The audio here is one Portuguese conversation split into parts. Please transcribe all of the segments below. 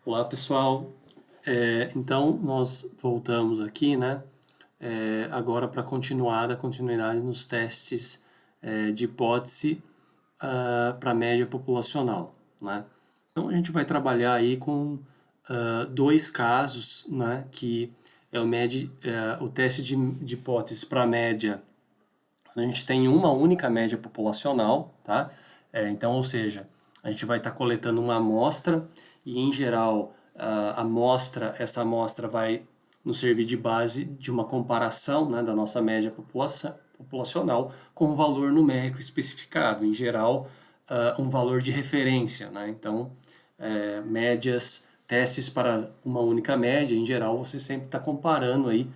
Olá, pessoal. Então, nós voltamos aqui, né? Agora para continuar a continuidade nos testes de hipótese para a média populacional, né? Então, a gente vai trabalhar aí com dois casos, né? Que é o teste de hipótese para a média. A gente tem uma única média populacional, tá? Então, ou seja, a gente vai estar coletando uma amostra e, em geral, essa amostra vai nos servir de base de uma comparação, né, da nossa média populacional com um valor numérico especificado, em geral, um valor de referência, né? Então, testes para uma única média, em geral, você sempre está comparando aí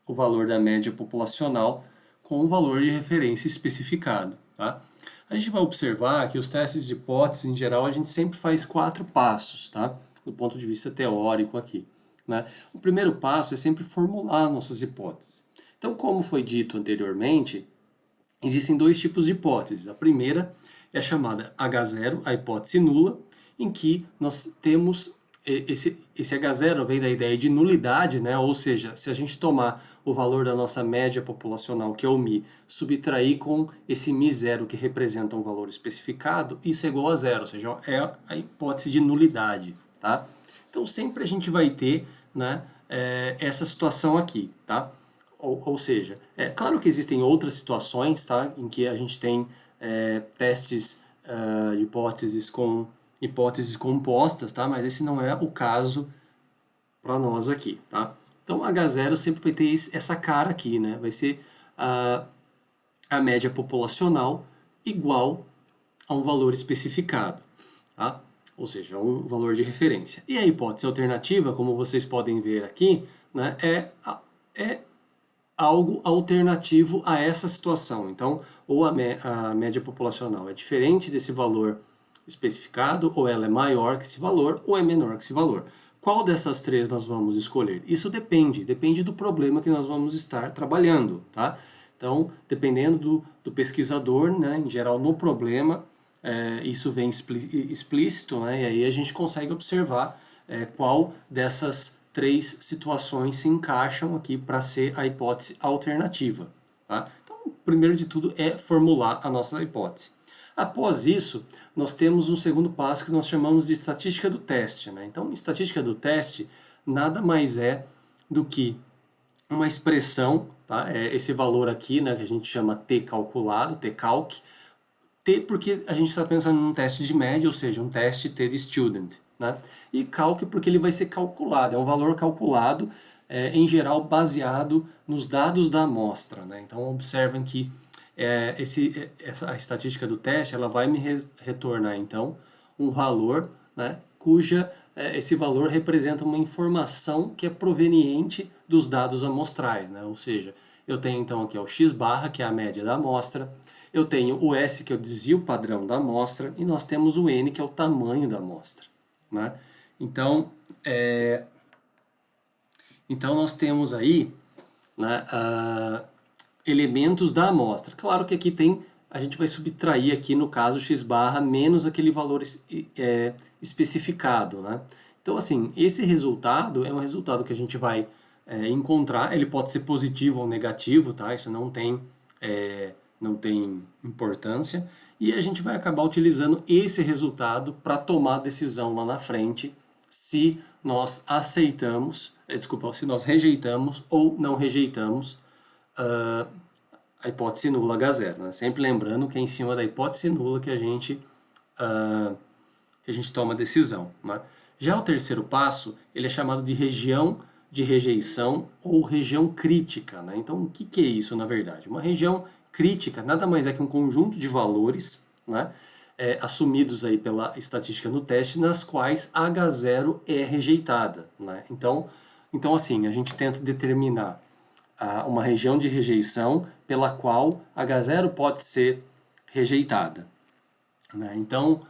o valor da média populacional com o valor de referência especificado, tá? A gente vai observar que os testes de hipótese, em geral, a gente sempre faz 4 passos, tá? Do ponto de vista teórico aqui, né? O primeiro passo é sempre formular nossas hipóteses. Então, como foi dito anteriormente, existem dois tipos de hipóteses. A primeira é a chamada H0, a hipótese nula, em que nós temos esse H0 vem da ideia de nulidade, né? Ou seja, se a gente tomar o valor da nossa média populacional, que é o μ, subtrair com esse μ0 que representa um valor especificado, isso é igual a zero, ou seja, é a hipótese de nulidade, tá? Então sempre a gente vai ter, né, essa situação aqui, tá? Ou seja, é claro que existem outras situações, tá, em que a gente tem testes de hipóteses compostas, tá, mas esse não é o caso para nós aqui, tá? Então, H0 sempre vai ter essa cara aqui, né? Vai ser a média populacional igual a um valor especificado, tá? Ou seja, um valor de referência. E a hipótese alternativa, como vocês podem ver aqui, né, é algo alternativo a essa situação. Então, ou a média populacional é diferente desse valor especificado, ou ela é maior que esse valor, ou é menor que esse valor. Qual dessas três nós vamos escolher? Isso depende do problema que nós vamos estar trabalhando, tá? Então, dependendo do pesquisador, né, em geral no problema, isso vem explícito, né, e aí a gente consegue observar qual dessas três situações se encaixam aqui para ser a hipótese alternativa, tá? Então, primeiro de tudo é formular a nossa hipótese. Após isso, nós temos um segundo passo que nós chamamos de estatística do teste, né? Então, estatística do teste nada mais é do que uma expressão, tá? Esse valor aqui, né, que a gente chama t calculado, t calc, T porque a gente está pensando num teste de média, ou seja, um teste T de student, né? E calc porque ele vai ser calculado, é um valor calculado, em geral baseado nos dados da amostra, né? Então observem que a estatística do teste ela vai me retornar então um valor, né, esse valor representa uma informação que é proveniente dos dados amostrais, né? Ou seja, eu tenho então aqui o x barra, que é a média da amostra, eu tenho o S, que é o desvio padrão da amostra, e nós temos o N, que é o tamanho da amostra, né? Então, nós temos aí, né, elementos da amostra. Claro que aqui a gente vai subtrair aqui, no caso, x barra menos aquele valor especificado, né? Então, assim, esse resultado é um resultado que a gente vai encontrar, ele pode ser positivo ou negativo, tá? Isso não tem importância, e a gente vai acabar utilizando esse resultado para tomar a decisão lá na frente se nós se nós rejeitamos ou não rejeitamos uh, a hipótese nula H0, né? Sempre lembrando que é em cima da hipótese nula uh, que a gente toma a decisão, né? Já o terceiro passo, ele é chamado de região de rejeição ou região crítica, né? Então, o que é isso, na verdade? Uma região crítica nada mais é que um conjunto de valores, né, assumidos aí pela estatística no teste, nas quais H0 é rejeitada, né? Então, assim, a gente tenta determinar uma região de rejeição pela qual H0 pode ser rejeitada, né? Então,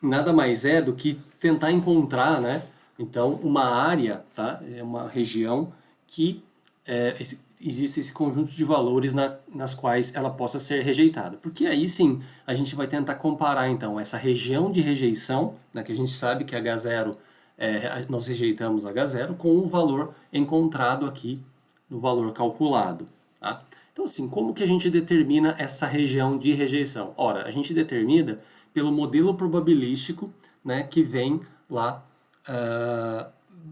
nada mais é do que tentar encontrar, né? Então, uma área, tá? É uma região que existe esse conjunto de valores nas quais ela possa ser rejeitada. Porque aí sim a gente vai tentar comparar então essa região de rejeição, né, que a gente sabe que H0, nós rejeitamos H0, com o valor encontrado aqui no valor calculado. Tá? Então assim, como que a gente determina essa região de rejeição? Ora, a gente determina pelo modelo probabilístico, né, que vem lá,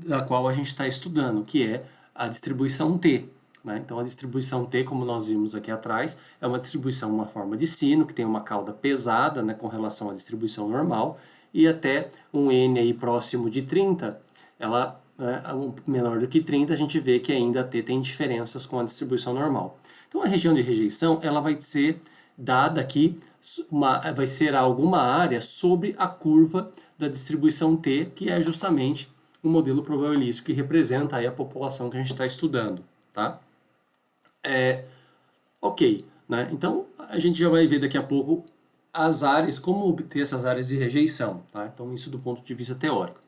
da qual a gente está estudando, que é a distribuição T. Né? Então, a distribuição T, como nós vimos aqui atrás, é uma distribuição, uma forma de sino, que tem uma cauda pesada, né, com relação à distribuição normal, e até um N aí próximo de 30, ela, né, menor do que 30, a gente vê que ainda T tem diferenças com a distribuição normal. Então, a região de rejeição, ela vai ser dada aqui, vai ser alguma área sobre a curva da distribuição T, que é justamente o modelo probabilístico que representa aí a população que a gente está estudando, tá? Ok, né? Então a gente já vai ver daqui a pouco as áreas, como obter essas áreas de rejeição, tá? Então isso do ponto de vista teórico.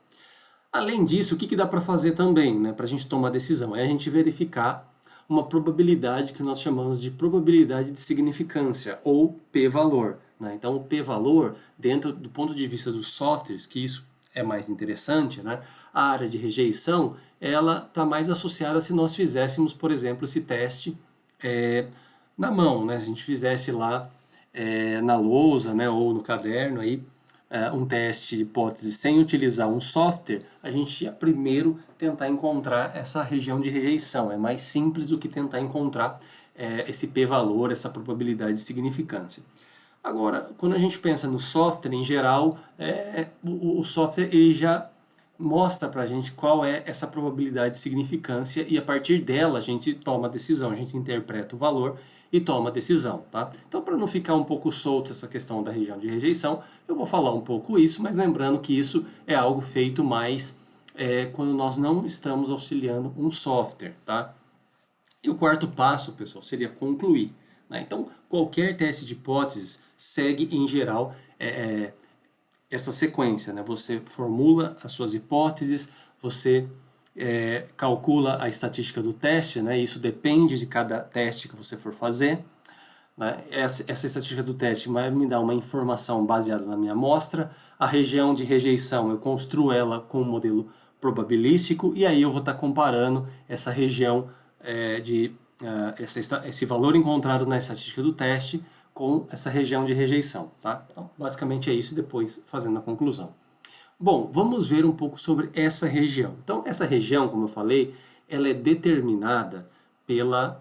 Além disso, o que dá para fazer também, né, para a gente tomar decisão? É a gente verificar uma probabilidade que nós chamamos de probabilidade de significância, ou p-valor. Né? Então, o p-valor, dentro do ponto de vista dos softwares, que isso é mais interessante, né? A área de rejeição, ela está mais associada se nós fizéssemos, por exemplo, esse teste na mão, né? Se a gente fizesse lá na lousa, né, ou no caderno aí, um teste de hipótese sem utilizar um software, a gente ia primeiro tentar encontrar essa região de rejeição. É mais simples do que tentar encontrar esse p-valor, essa probabilidade de significância. Agora, quando a gente pensa no software, em geral, o software ele já mostra para a gente qual é essa probabilidade de significância e a partir dela a gente toma a decisão, a gente interpreta o valor e toma a decisão, tá? Então, para não ficar um pouco solto essa questão da região de rejeição, eu vou falar um pouco isso, mas lembrando que isso é algo feito mais quando nós não estamos auxiliando um software, tá? E o quarto passo, pessoal, seria concluir. Né? Então, qualquer teste de hipóteses segue, em geral, essa sequência. Né? Você formula as suas hipóteses, você calcula a estatística do teste, né? Isso depende de cada teste que você for fazer. Né? Essa estatística do teste vai me dar uma informação baseada na minha amostra. A região de rejeição, eu construo ela com um modelo probabilístico e aí eu vou estar comparando essa região esse valor encontrado na estatística do teste com essa região de rejeição. Tá? Então, basicamente é isso, depois fazendo a conclusão. Bom, vamos ver um pouco sobre essa região. Então, essa região, como eu falei, ela é determinada pelo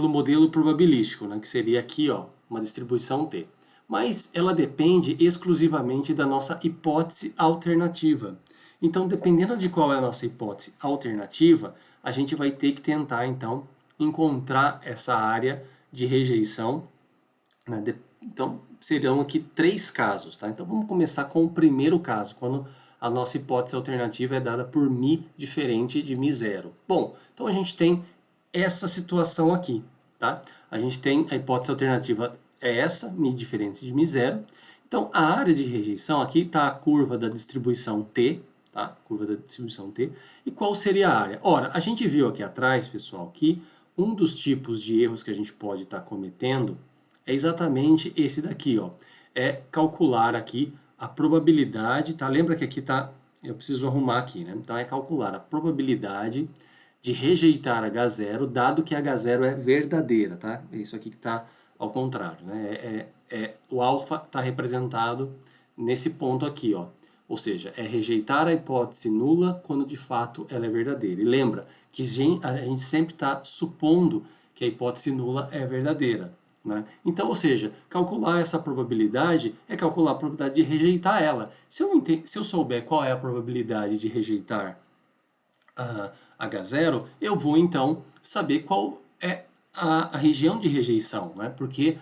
modelo probabilístico, né, que seria aqui, ó, uma distribuição T. Mas ela depende exclusivamente da nossa hipótese alternativa. Então, dependendo de qual é a nossa hipótese alternativa, a gente vai ter que tentar, então, encontrar essa área de rejeição. Né? Então, serão aqui 3 casos. Tá? Então, vamos começar com o primeiro caso, quando a nossa hipótese alternativa é dada por μ diferente de μ0. Bom, então a gente tem essa situação aqui. Tá? A gente tem a hipótese alternativa é essa, μ diferente de μ0. Então, a área de rejeição, aqui está a curva da distribuição T, tá? Curva da distribuição T. E qual seria a área? Ora, a gente viu aqui atrás, pessoal, que um dos tipos de erros que a gente pode estar cometendo é exatamente esse daqui, ó. É calcular aqui a probabilidade, tá? Lembra que aqui tá, eu preciso arrumar aqui, né? Então, é calcular a probabilidade de rejeitar H0, dado que H0 é verdadeira, tá? É isso aqui que está ao contrário, né? O alfa está representado nesse ponto aqui, ó. Ou seja, é rejeitar a hipótese nula quando de fato ela é verdadeira. E lembra que a gente sempre está supondo que a hipótese nula é verdadeira. Né? Então, ou seja, calcular essa probabilidade é calcular a probabilidade de rejeitar ela. Se eu souber qual é a probabilidade de rejeitar H0, eu vou então saber qual é a região de rejeição, né? Porque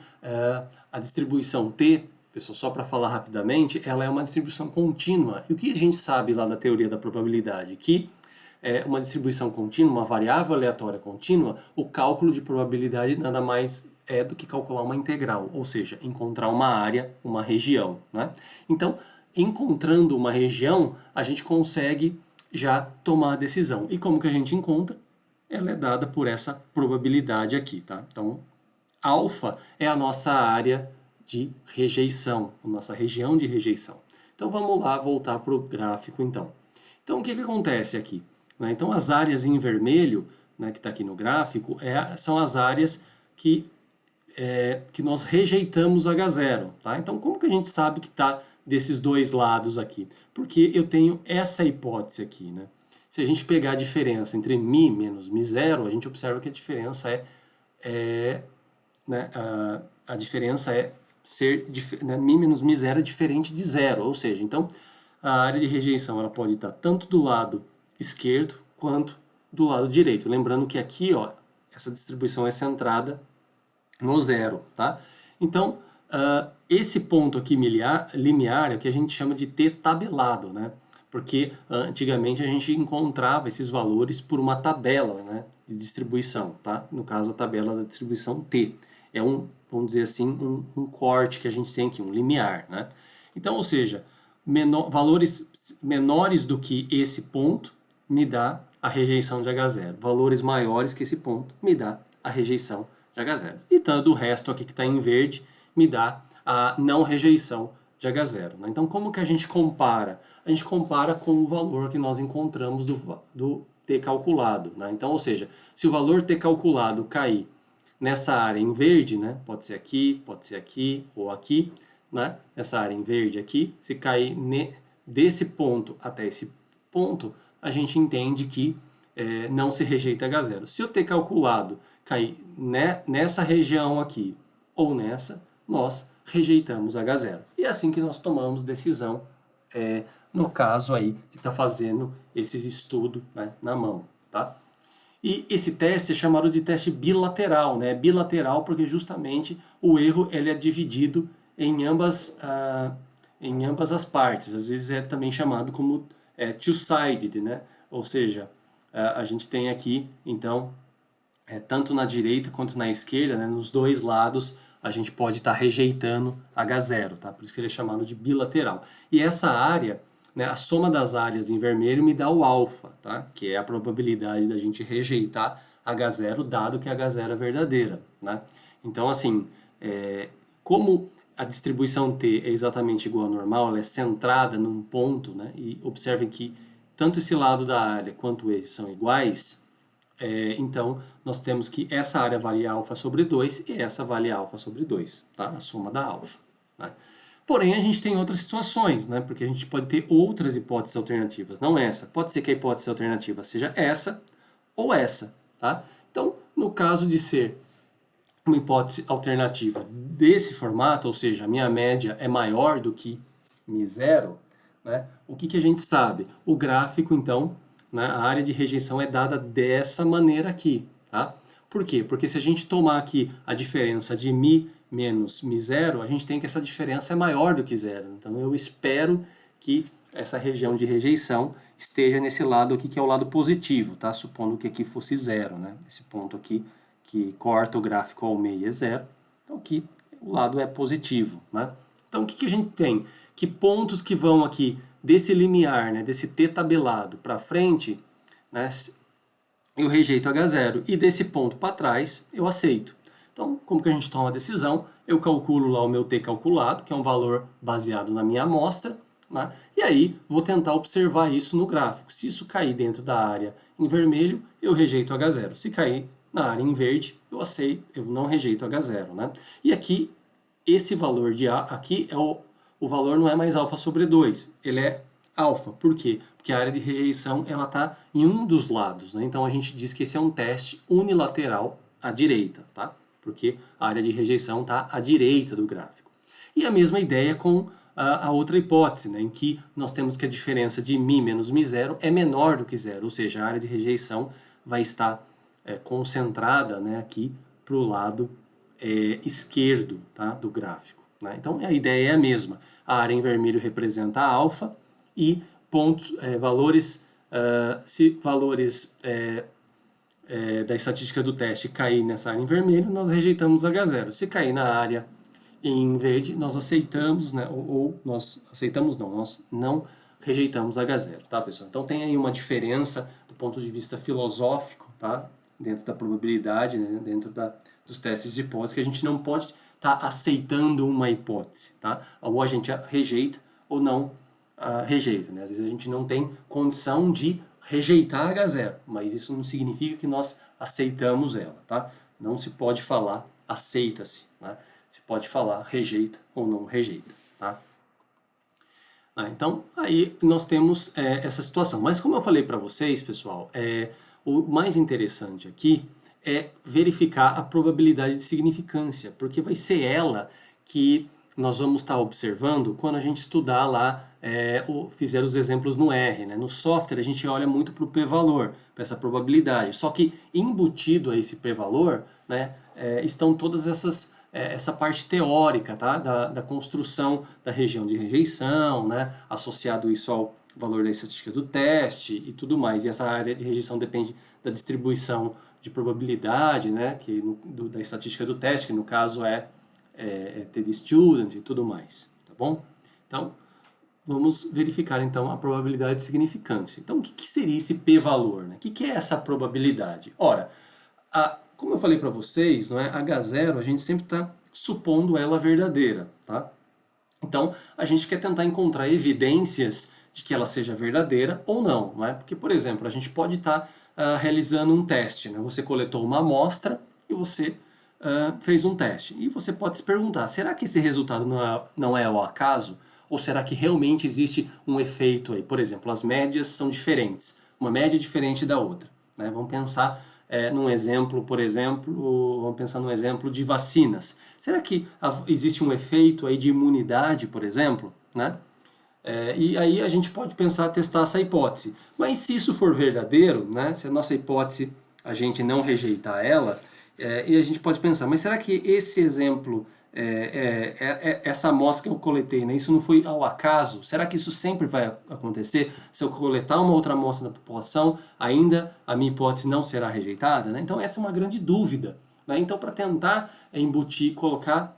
a distribuição T, pessoal, só para falar rapidamente, ela é uma distribuição contínua. E o que a gente sabe lá da teoria da probabilidade? Que uma distribuição contínua, uma variável aleatória contínua, o cálculo de probabilidade nada mais é do que calcular uma integral, ou seja, encontrar uma área, uma região. Né? Então, encontrando uma região, a gente consegue já tomar a decisão. E como que a gente encontra? Ela é dada por essa probabilidade aqui, tá? Então, alfa é a nossa área de rejeição, a nossa região de rejeição. Então, vamos lá voltar para o gráfico, então. Então, o que acontece aqui? Né? Então, as áreas em vermelho, né, que está aqui no gráfico, são as áreas que nós rejeitamos H0. Tá? Então, como que a gente sabe que está desses dois lados aqui? Porque eu tenho essa hipótese aqui. Né? Se a gente pegar a diferença entre μ menos μ0, a gente observa que a diferença né, a diferença é ser, né, μ menos μ0 é diferente de zero, ou seja, então a área de rejeição ela pode estar tanto do lado esquerdo quanto do lado direito. Lembrando que aqui, ó, essa distribuição é centrada no zero, tá? Então, esse ponto aqui limiar é o que a gente chama de T tabelado, né? Porque antigamente a gente encontrava esses valores por uma tabela, né, de distribuição, tá? No caso, a tabela da distribuição T. É vamos dizer assim, um corte que a gente tem aqui, um limiar, né? Então, ou seja, valores menores do que esse ponto me dá a rejeição de H0. Valores maiores que esse ponto me dá a rejeição de H0. E todo o resto aqui que está em verde me dá a não rejeição de H0. Né? Então, como que a gente compara? A gente compara com o valor que nós encontramos do T calculado. Né? Então, ou seja, se o valor T calculado cair nessa área em verde, né? Pode ser aqui ou aqui, né? Essa área em verde aqui, se cair desse ponto até esse ponto, a gente entende que não se rejeita H0. Se eu ter calculado cair nessa região aqui ou nessa, nós rejeitamos H0. E é assim que nós tomamos decisão no caso aí de estar fazendo esses estudos, né, na mão, tá? E esse teste é chamado de teste bilateral, né? Bilateral porque justamente o erro ele é dividido em ambas as partes. Às vezes é também chamado como two-sided, né? Ou seja, a gente tem aqui, então, tanto na direita quanto na esquerda, né? Nos dois lados, a gente pode estar rejeitando H0, tá? Por isso que ele é chamado de bilateral. E essa área, né, a soma das áreas em vermelho me dá o alfa, tá? Que é a probabilidade da gente rejeitar H0, dado que H0 é verdadeira, né? Então, assim, como a distribuição T é exatamente igual ao normal, ela é centrada num ponto, né? E observem que tanto esse lado da área quanto esse são iguais, então nós temos que essa área vale alfa sobre 2 e essa vale alfa sobre 2, tá? A soma da alfa, né? Porém, a gente tem outras situações, né? Porque a gente pode ter outras hipóteses alternativas, não essa. Pode ser que a hipótese alternativa seja essa ou essa, tá? Então, no caso de ser uma hipótese alternativa desse formato, ou seja, a minha média é maior do que μ0, né? O que a gente sabe? O gráfico, então, né, a área de rejeição é dada dessa maneira aqui, tá? Por quê? Porque se a gente tomar aqui a diferença de μ menos μ0, a gente tem que essa diferença é maior do que zero. Então, eu espero que essa região de rejeição esteja nesse lado aqui, que é o lado positivo, tá? Supondo que aqui fosse zero, né? Esse ponto aqui que corta o gráfico ao meio é zero. Então, aqui o lado é positivo, né? Então, o que a gente tem? Que pontos que vão aqui desse limiar, né, desse T tabelado para frente, né, eu rejeito H0 e desse ponto para trás eu aceito. Então, como que a gente toma a decisão? Eu calculo lá o meu T calculado, que é um valor baseado na minha amostra, né? E aí vou tentar observar isso no gráfico. Se isso cair dentro da área em vermelho, eu rejeito H0. Se cair na área em verde, eu aceito, eu não rejeito H0, né? E aqui, esse valor de A, aqui é o valor não é mais alfa sobre 2, ele é alfa. Por quê? Porque a área de rejeição ela está em um dos lados, né? Então a gente diz que esse é um teste unilateral à direita, tá? Porque a área de rejeição está à direita do gráfico. E a mesma ideia com a outra hipótese, né, em que nós temos que a diferença de μ menos μ0 é menor do que zero, ou seja, a área de rejeição vai estar concentrada, né, aqui para o lado esquerdo, tá, do gráfico, né? Então a ideia é a mesma. A área em vermelho representa a alfa e pontos, valores, se valores da estatística do teste cair nessa área em vermelho, nós rejeitamos H0. Se cair na área em verde, nós aceitamos, né, ou nós aceitamos não, nós não rejeitamos H0, tá, pessoal? Então tem aí uma diferença do ponto de vista filosófico, tá? Dentro da probabilidade, né? Dentro dos testes de hipótese, que a gente não pode estar aceitando uma hipótese, tá? Ou a gente rejeita ou não rejeita, né? Às vezes a gente não tem condição de rejeitar H0, mas isso não significa que nós aceitamos ela, tá? Não se pode falar aceita-se, né? Se pode falar rejeita ou não rejeita, tá? Então, aí nós temos essa situação. Mas como eu falei para vocês, pessoal, o mais interessante aqui é verificar a probabilidade de significância, porque vai ser ela que nós vamos estar observando quando a gente estudar lá, fizer os exemplos no R, né? No software a gente olha muito para o p-valor, para essa probabilidade. Só que embutido a esse p-valor, né, estão todas essa parte teórica, tá? Da construção da região de rejeição, né? Associado isso ao valor da estatística do teste e tudo mais. E essa área de rejeição depende da distribuição de probabilidade, né? Da estatística do teste, que no caso é TD Student e tudo mais, tá bom? Então, vamos verificar então a probabilidade de significância. Então, o que seria esse p-valor, né? O que é essa probabilidade? Ora, como eu falei para vocês, não é? H0 a gente sempre está supondo ela verdadeira, tá? Então, a gente quer tentar encontrar evidências de que ela seja verdadeira ou não é? Porque, por exemplo, a gente pode estar realizando um teste, né? Você coletou uma amostra e você fez um teste. E você pode se perguntar, será que esse resultado não é ao acaso? Ou será que realmente existe um efeito aí? Por exemplo, as médias são diferentes. Uma média é diferente da outra, né? Vamos pensar num exemplo, por exemplo, vamos pensar num exemplo de vacinas. Será que existe um efeito aí de imunidade, por exemplo, né? E aí a gente pode pensar, testar essa hipótese. Mas se isso for verdadeiro, né? Se a nossa hipótese, a gente não rejeitar ela, e a gente pode pensar, mas será que esse exemplo, essa amostra que eu coletei, né, isso não foi ao acaso? Será que isso sempre vai acontecer? Se eu coletar uma outra amostra da população, ainda a minha hipótese não será rejeitada? Né? Então essa é uma grande dúvida. Né? Então para tentar embutir, colocar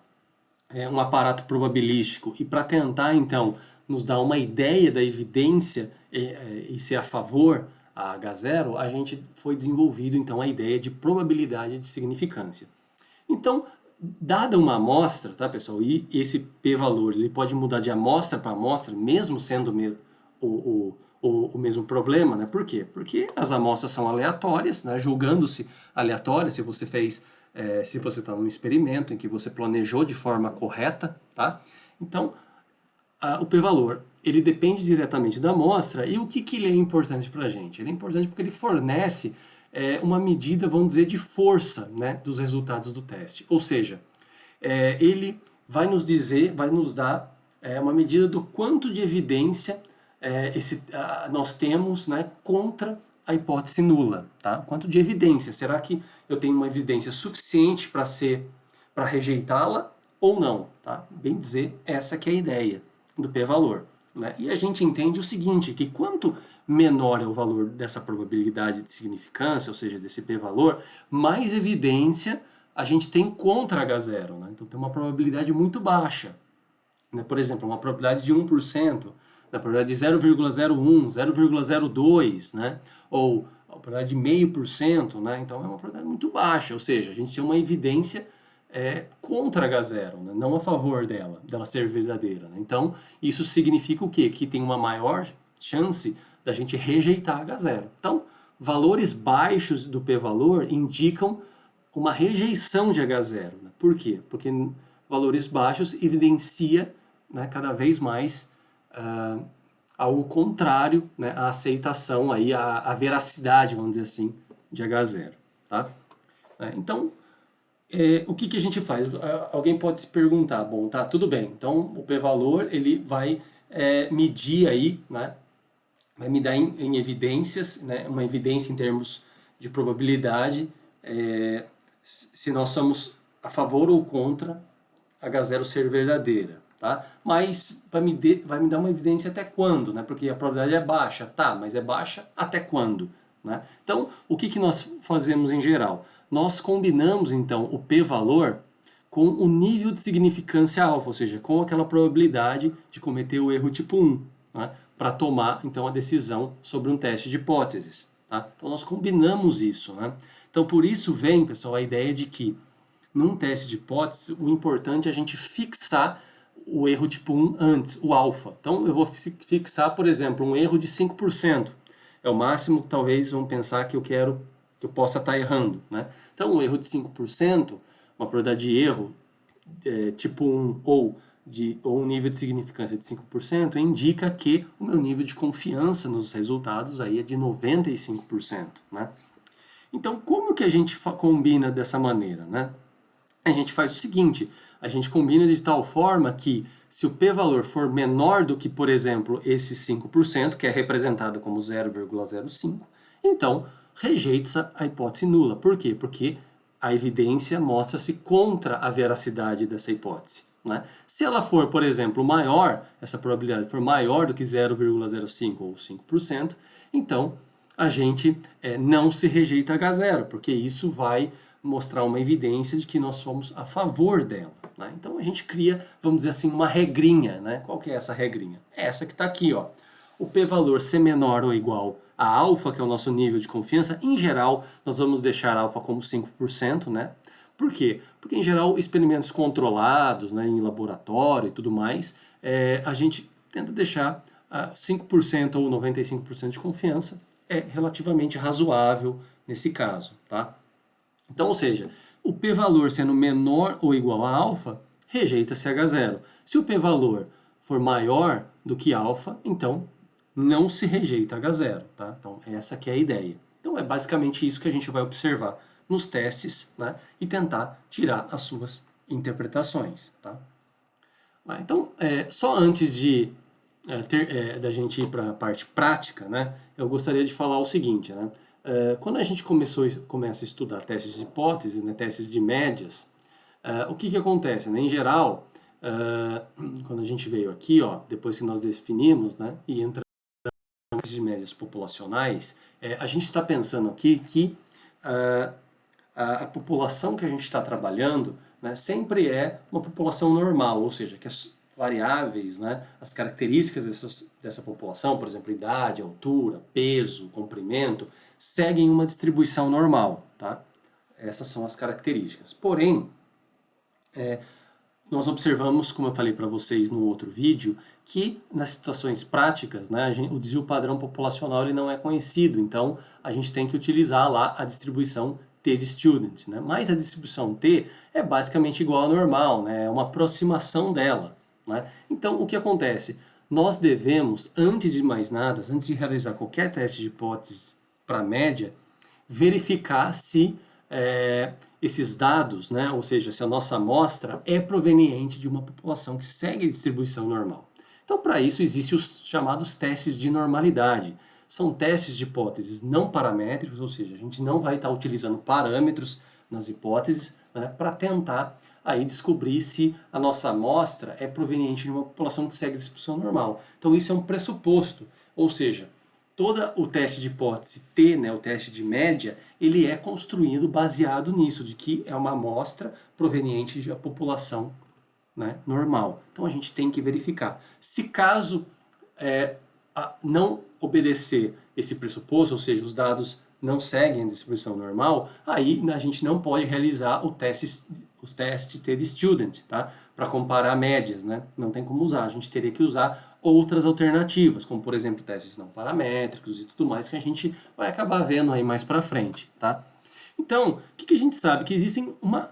um aparato probabilístico e para tentar então nos dar uma ideia da evidência e ser a favor a H0, a gente foi desenvolvido então a ideia de probabilidade de significância. Então, dada uma amostra, tá, pessoal, e esse p-valor ele pode mudar de amostra para amostra, mesmo sendo o mesmo problema, né? Por quê? Porque as amostras são aleatórias, né? Julgando-se aleatórias, se você está num experimento em que você planejou de forma correta, tá? Então, o p-valor, ele depende diretamente da amostra. E o que ele é importante para a gente? Ele é importante porque ele fornece uma medida, vamos dizer, de força, né, dos resultados do teste. Ou seja, ele vai nos dar uma medida do quanto de evidência nós temos, né, contra a hipótese nula, tá? Quanto de evidência? Será que eu tenho uma evidência suficiente para rejeitá-la ou não, tá? Bem dizer, essa que é a ideia do p-valor, né? E a gente entende o seguinte, que quanto menor é o valor dessa probabilidade de significância, ou seja, desse p-valor, mais evidência a gente tem contra H0, né? Então tem uma probabilidade muito baixa, né? Por exemplo, uma probabilidade de 1%, na probabilidade de 0,01, 0,02, né? Ou a probabilidade de 0,5%, né? Então é uma probabilidade muito baixa, ou seja, a gente tem uma evidência contra H0, né? Não a favor dela ser verdadeira. Né? Então, isso significa o quê? Que tem uma maior chance da gente rejeitar H0. Então, valores baixos do p-valor indicam uma rejeição de H0. Né? Por quê? Porque valores baixos evidencia, né, cada vez mais ao contrário, né, a aceitação, aí, a veracidade, vamos dizer assim, de H0. Tá? Então, o que a gente faz? Alguém pode se perguntar, bom, tá, tudo bem, então o p-valor ele vai medir aí, né, vai me dar em evidências, né, uma evidência em termos de probabilidade, se nós somos a favor ou contra H0 ser verdadeira, tá? Mas vai me dar uma evidência até quando, né? Porque a probabilidade é baixa, tá, mas é baixa até quando? Né? Então, o que nós fazemos em geral? Nós combinamos, então, o p-valor com o nível de significância alfa, ou seja, com aquela probabilidade de cometer o erro tipo 1. né, para tomar, então, a decisão sobre um teste de hipóteses. Tá? Então, nós combinamos isso. Né? Então, por isso vem, pessoal, a ideia de que, num teste de hipótese, o importante é a gente fixar o erro tipo 1 antes, o alfa. Então, eu vou fixar, por exemplo, um erro de 5%. É o máximo que talvez vão pensar que eu possa estar errando. Né? Então, um erro de 5%, uma probabilidade de erro tipo 1 ou um nível de significância de 5%, indica que o meu nível de confiança nos resultados aí é de 95%. Né? Então, como que a gente combina dessa maneira? Né? A gente faz o seguinte, a gente combina de tal forma que se o p-valor for menor do que, por exemplo, esse 5%, que é representado como 0,05, então rejeita a hipótese nula. Por quê? Porque a evidência mostra-se contra a veracidade dessa hipótese. Né? Se ela for, por exemplo, maior, essa probabilidade for maior do que 0,05 ou 5%, então a gente não se rejeita H0, porque isso vai mostrar uma evidência de que nós somos a favor dela. Né? Então a gente cria, vamos dizer assim, uma regrinha. Né? Qual que é essa regrinha? É essa que está aqui. Ó. O p-valor ser menor ou igual a alfa, que é o nosso nível de confiança, em geral, nós vamos deixar alfa como 5%, né? Por quê? Porque, em geral, experimentos controlados, né, em laboratório e tudo mais, a gente tenta deixar 5% ou 95% de confiança é relativamente razoável nesse caso, tá? Então, ou seja, o p-valor sendo menor ou igual a alfa, rejeita-se H0. Se o p-valor for maior do que alfa, então não se rejeita H0, tá? Então, essa que é a ideia. Então, é basicamente isso que a gente vai observar nos testes, né? E tentar tirar as suas interpretações, tá? Então, só antes da gente ir para a parte prática, né? Eu gostaria de falar o seguinte, né? Quando a gente começa a estudar testes de hipóteses, né, testes de médias, o que acontece? Né? Em geral, quando a gente veio aqui, ó, depois que nós definimos, né, e entra de médias populacionais, a gente está pensando aqui que a população que a gente está trabalhando, né, sempre é uma população normal, ou seja, que as variáveis, né, as características dessa população, por exemplo, idade, altura, peso, comprimento, seguem uma distribuição normal, tá? Essas são as características. Porém, nós observamos, como eu falei para vocês no outro vídeo, que nas situações práticas, né, o desvio padrão populacional ele não é conhecido, então a gente tem que utilizar lá a distribuição T de student, né? Mas a distribuição T é basicamente igual à normal, né? É uma aproximação dela, né? Então, o que acontece? Nós devemos, antes de mais nada, antes de realizar qualquer teste de hipótese para média, verificar se esses dados, né, ou seja, se a nossa amostra é proveniente de uma população que segue a distribuição normal. Então, para isso, existem os chamados testes de normalidade. São testes de hipóteses não paramétricos, ou seja, a gente não vai estar utilizando parâmetros nas hipóteses, né, para tentar aí descobrir se a nossa amostra é proveniente de uma população que segue a distribuição normal. Então, isso é um pressuposto, ou seja, todo o teste de hipótese T, né, o teste de média, ele é construído baseado nisso, de que é uma amostra proveniente da população, né, normal. Então a gente tem que verificar. Se caso não obedecer esse pressuposto, ou seja, os dados não seguem a distribuição normal, aí a gente não pode realizar os testes T de student, tá? Para comparar médias, né? Não tem como usar. A gente teria que usar outras alternativas, como por exemplo testes não paramétricos e tudo mais que a gente vai acabar vendo aí mais para frente, tá? Então, o que a gente sabe? Que existem uma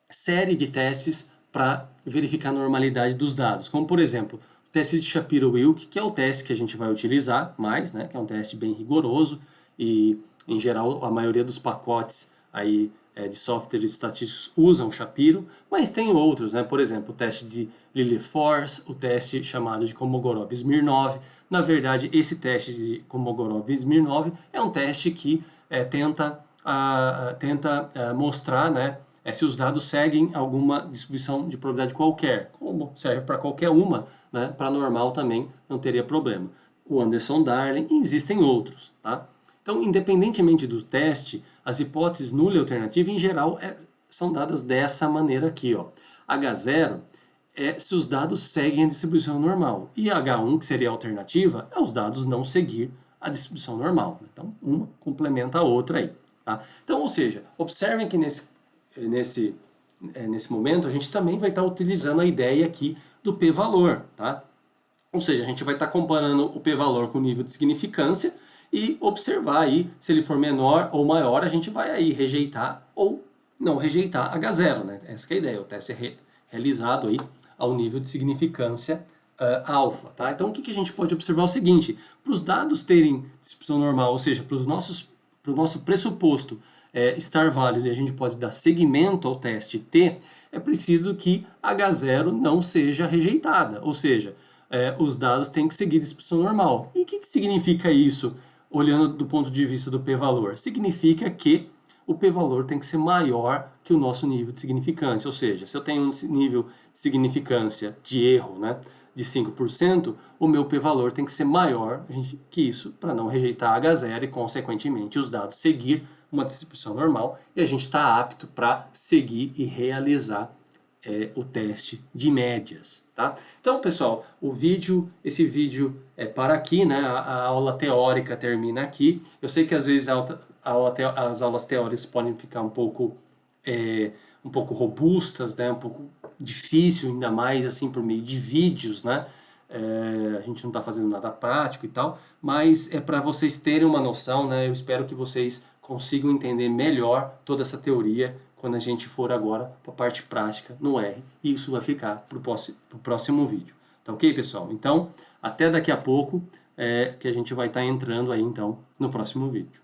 série de testes para verificar a normalidade dos dados, como por exemplo, o teste de Shapiro-Wilk, que é o teste que a gente vai utilizar mais, né, que é um teste bem rigoroso e, em geral, a maioria dos pacotes aí de softwares estatísticos usam Shapiro, mas tem outros, né, por exemplo, o teste de Lilliefors, o teste chamado de Kolmogorov-Smirnov. Na verdade, esse teste de Kolmogorov-Smirnov é um teste que tenta mostrar, né, se os dados seguem alguma distribuição de probabilidade qualquer, como serve para qualquer uma, né, para normal também não teria problema. O Anderson-Darling, e existem outros, tá? Então, independentemente do teste, as hipóteses nula e alternativa, em geral, são dadas dessa maneira aqui, ó. H0 é se os dados seguem a distribuição normal. E H1, que seria a alternativa, é os dados não seguir a distribuição normal. Então, uma complementa a outra aí. Tá? Então, ou seja, observem que nesse momento a gente também vai estar utilizando a ideia aqui do p-valor. Tá? Ou seja, a gente vai estar comparando o p-valor com o nível de significância e observar aí, se ele for menor ou maior, a gente vai aí rejeitar ou não rejeitar H0, né? Essa que é a ideia, o teste é realizado aí ao nível de significância alfa, tá? Então, o que a gente pode observar é o seguinte, para os dados terem distribuição normal, ou seja, para o nosso pressuposto estar válido e a gente pode dar seguimento ao teste T, é preciso que H0 não seja rejeitada, ou seja, os dados têm que seguir distribuição normal. E o que significa isso, olhando do ponto de vista do p-valor? Significa que o p-valor tem que ser maior que o nosso nível de significância. Ou seja, se eu tenho um nível de significância de erro, né, de 5%, o meu p-valor tem que ser maior que isso para não rejeitar H0 e, consequentemente, os dados seguir uma distribuição normal e a gente está apto para seguir e realizar o teste de médias, tá? Então, pessoal, esse vídeo é para aqui, né? A aula teórica termina aqui. Eu sei que às vezes as aulas teóricas podem ficar um pouco robustas, né? Um pouco difícil, ainda mais assim por meio de vídeos, né? A gente não está fazendo nada prático e tal, mas é para vocês terem uma noção, né? Eu espero que vocês consigam entender melhor toda essa teoria quando a gente for agora para a parte prática no R. E isso vai ficar para o próximo vídeo. Tá ok, pessoal? Então, até daqui a pouco, que a gente vai estar entrando aí, então, no próximo vídeo.